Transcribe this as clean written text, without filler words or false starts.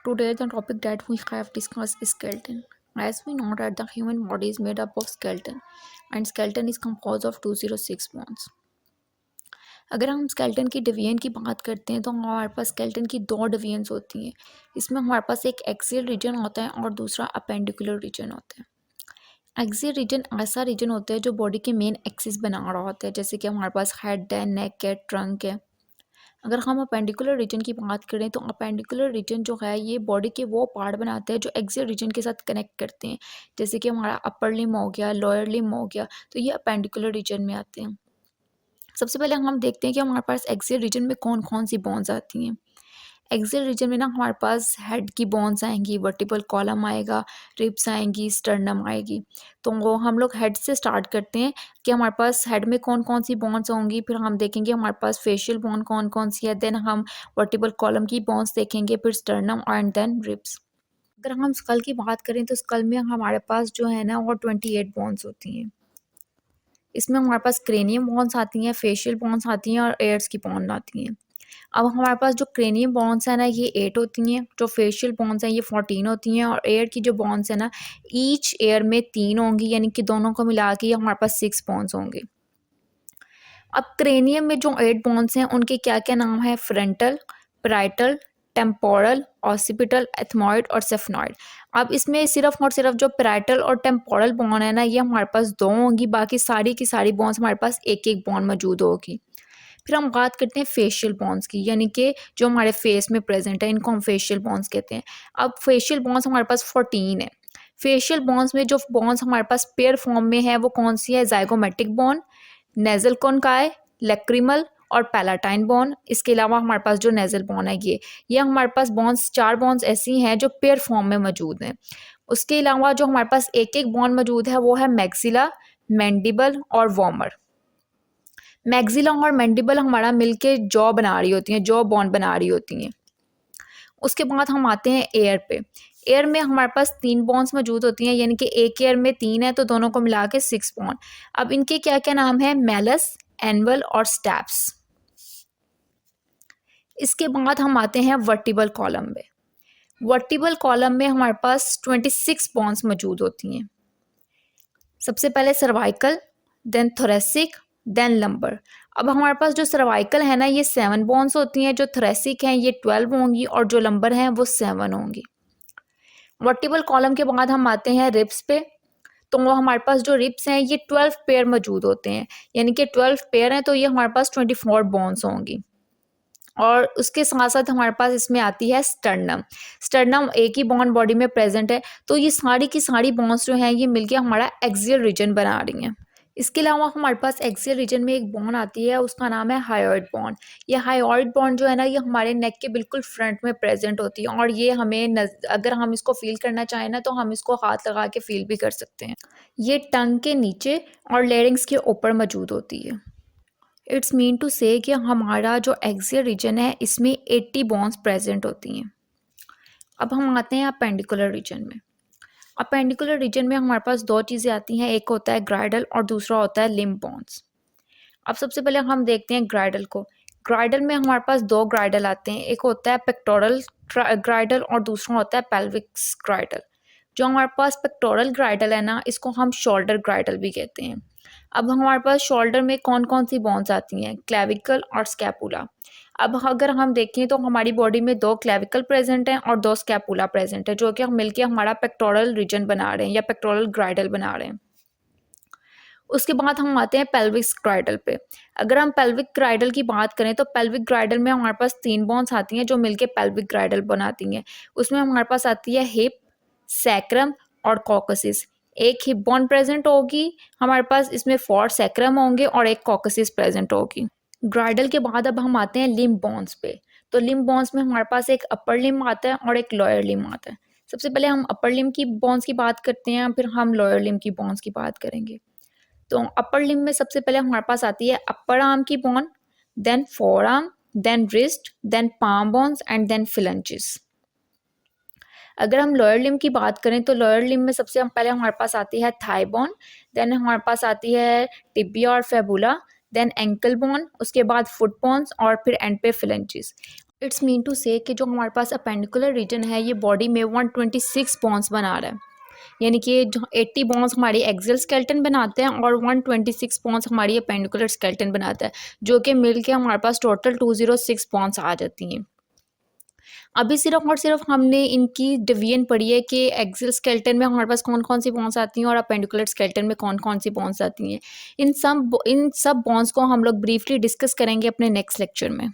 Today, the topic that we have discussed is skeleton. As we know that the human body is made up of skeleton and skeleton is composed of 206 bones. अगर हम skeleton की division की बात करते हैं तो हमारे पास skeleton की दो डिवीजन्स होती हैं. इसमें हमारे पास एक एक्सियल रीजन होता है और दूसरा अपेंडिकुलर रीजन होता है. एक्सियल रीजन ऐसा रीजन होता है जो बॉडी के मेन एक्सिस बना रहा होता है, जैसे कि हमारे पास हेड है, नेक है, ट्रंक है. अगर हम अपेंडिकुलर रीजन की बात करें तो अपेंडिकुलर रीजन जो है ये बॉडी के वो पार्ट बनाते हैं जो एक्सियल रीजन के साथ कनेक्ट करते हैं, जैसे कि हमारा अपर लिम्ब हो गया, लोअर लिम्ब हो गया, तो ये अपेंडिकुलर रीजन में आते हैं. सबसे पहले हम देखते हैं कि हमारे पास एक्सियल रीजन में कौन कौन सी बोन्स आती हैं. एक्सियल रीजन में ना हमारे पास हेड की बोन्स आएंगी, वर्टिबल कॉलम आएगा, रिब्स आएंगी, स्टर्नम आएगी. तो वो हम लोग हेड से स्टार्ट करते हैं कि हमारे पास हेड में कौन कौन सी बोन्स होंगी. फिर हम देखेंगे हमारे पास फेशियल बोन कौन कौन सी है. देन हम वर्टिबल कॉलम की बोन्स देखेंगे, फिर स्टर्नम एंड देन रिब्स. अगर हम स्कल की बात करें तो स्कल में हमारे पास जो है ना वो 28 बोन्स होती हैं. इसमें हमारे पास क्रेनियम बोन्स आती हैं, फेशियल बोन्स आती हैं और एयर्स की बोन आती हैं. अब हमारे पास जो क्रेनियम बोन्स है ना ये 8 होती हैं, जो फेशियल बोन्स हैं ये 14 होती हैं और एयर की जो बोन्स है ना ईच एयर में 3 होंगी, यानी कि दोनों को मिला के हमारे पास 6 बोन्स होंगे. अब क्रेनियम में जो 8 बोन्स हैं उनके क्या क्या नाम है? Frontal, parietal, temporal, occipital, ethmoid और सेफनॉइड. अब इसमें सिर्फ और सिर्फ जो पैराइटल और टेम्पोरल बोन है ना ये हमारे पास 2 होंगी, बाकी सारी की सारी बोन्स हमारे पास एक एक बोन मौजूद होगी. फिर हम बात करते हैं फेशियल बोन्स की, यानी कि जो हमारे फेस में प्रेजेंट है इनको हम फेशियल बोन्स कहते हैं. अब फेशियल बोन्स हमारे पास 14 है. फेशियल बोन्स में जो बोन्स हमारे पास पेयर फॉर्म में है वो कौन सी है? जाइगोमेटिक बोन, नेजल कॉन्काई, लैक्रिमल और पैलाटाइन बोन. इसके अलावा हमारे पास जो नेजल बोन है ये हमारे पास बोन्स 4 बोन्स ऐसी हैं जो पेयर फॉर्म में मौजूद हैं. उसके अलावा जो हमारे पास एक एक बोन मौजूद है वो है मैक्सिला, मैंडिबल और वॉमर. मैक्सिला और मैंडिबल हमारा मिलके जॉ बना रही होती हैं, जॉ बोन बना रही होती हैं. उसके बाद हम आते हैं एयर पे. एयर में हमारे पास 3 बोन्स मौजूद होती हैं, यानी कि एक एयर में 3 है तो दोनों को मिला के 6 बोन. अब इनके क्या क्या नाम है? मेलस, एनवल और स्टैप्स. इसके बाद हम आते हैं वर्टिबल कॉलम में. वर्टिबल कॉलम में हमारे पास 26 बोन्स मौजूद होती हैं. सबसे पहले cervical, then thoracic, then lumbar. अब हमारे पास जो सर्वाइकल है ना ये 7 बोन्स होती हैं, जो थोरेसिक हैं ये 12 होंगी और जो लंबर हैं वो 7 होंगी. वर्टिबल कॉलम के बाद हम आते हैं रिब्स पे. तो वो हमारे पास जो रिब्स हैं ये 12 पेयर मौजूद होते हैं, यानी कि 12 पेयर हैं तो ये हमारे पास 24 बोन्स होंगी. और उसके साथ साथ हमारे पास इसमें आती है स्टर्नम. स्टर्नम एक ही बोन बॉडी में प्रेजेंट है, तो ये सारी की सारी बोन्स जो हैं ये मिलके हमारा एक्सियल रीजन बना रही हैं. इसके अलावा हमारे पास एक्सियल रीजन में एक बोन आती है, उसका नाम है हायोइड बोन. ये हायोइड बोन जो है ना ये हमारे नेक के बिल्कुल फ्रंट में प्रेजेंट होती है और ये हमें अगर हम इसको फील करना चाहें ना तो हम इसको हाथ लगा के फील भी कर सकते हैं. ये टंग के नीचे और लेरिंग्स के ऊपर मौजूद होती है. इट्स मीन टू से कि हमारा जो एक्सियल रीजन है इसमें 80 बोन्स प्रेजेंट होती हैं. अब हम आते हैं अपेंडिकुलर रीजन में. अपेंडिकुलर रीजन में हमारे पास 2 चीज़ें आती हैं, एक होता है ग्राइडल और दूसरा होता है लिम्ब बोन्स. अब सबसे पहले हम देखते हैं ग्राइडल को. ग्राइडल में हमारे पास 2 ग्राइडल आते हैं, एक होता है पेक्टोरल ग्राइडल और दूसरा होता है पेल्विक्स ग्राइडल. जो हमारे पास पेक्टोरल ग्राइडल है ना इसको हम शोल्डर ग्राइडल भी कहते हैं. अब हमारे पास शोल्डर में कौन कौन सी बोन्स आती हैं? क्लेविकल और स्कैपुला. अब अगर हम देखें तो हमारी बॉडी में 2 क्लेविकल प्रेजेंट हैं और 2 स्कैपुला प्रेजेंट है, जो कि हम मिलके हमारा पेक्टोरल रीजन बना रहे हैं या पेक्टोरल ग्राइडल बना रहे हैं. उसके बाद हम आते हैं पेल्विक ग्राइडल पे. अगर हम पेल्विक ग्राइडल की बात करें तो पेल्विक ग्राइडल में हमारे पास 3 बोन्स आती हैं जो मिलके पेल्विक ग्राइडल बनाती हैं. उसमें हमारे पास आती है हिप, सैक्रम और कॉकसिस. एक हिप बोन प्रेजेंट होगी हमारे पास, इसमें 4 सैक्रम होंगे और एक कॉकसिस प्रेजेंट होगी. ग्राइडल के बाद अब हम आते हैं लिम्ब बोन्स पे. तो लिम्ब बोन्स में हमारे पास एक अपर लिम्ब आता है और एक लोअर लिम्ब आता है. सबसे पहले हम अपर लिम्ब की बोन्स की बात करते हैं, फिर हम लोअर लिम्ब की बोन्स की बात करेंगे. तो अपर लिम्ब में सबसे पहले हमारे पास आती है अपर आर्म की bone, then forearm, then wrist, then palm bones and then phalanges. अगर हम लोअर लिम्ब की बात करें तो लोअर लिम्ब में सबसे पहले हमारे पास आती है थाई बोन, देन हमारे पास आती है टिबिया और फेबुला, देन एंकल बोन, उसके बाद फुट बोन्स और फिर एंड पे फिलेंजेस. इट्स मीन टू से कि जो हमारे पास अपेंडिकुलर रीजन है ये बॉडी में 126 बॉन्ड्स बना रहा है, यानी कि जो 80 बॉन्ड्स हमारी एक्सियल स्केलेटन बनाते हैं और 126 बॉन्ड्स हमारी अपेंडिकुलर स्केलेटन बनाता है, जो कि मिल के हमारे पास टोटल 206 बॉन्ड्स आ जाती हैं। अभी सिर्फ और सिर्फ हमने इनकी डिवीजन पढ़ी है कि एक्सियल स्केलेटन में हमारे पास कौन कौन सी बॉन्ड्स आती हैं और अपेंडिकुलर स्केलेटन में कौन कौन सी बॉन्ड्स आती हैं। इन सब बॉन्ड्स को हम लोग ब्रीफली डिस्कस करेंगे अपने नेक्स्ट लेक्चर में।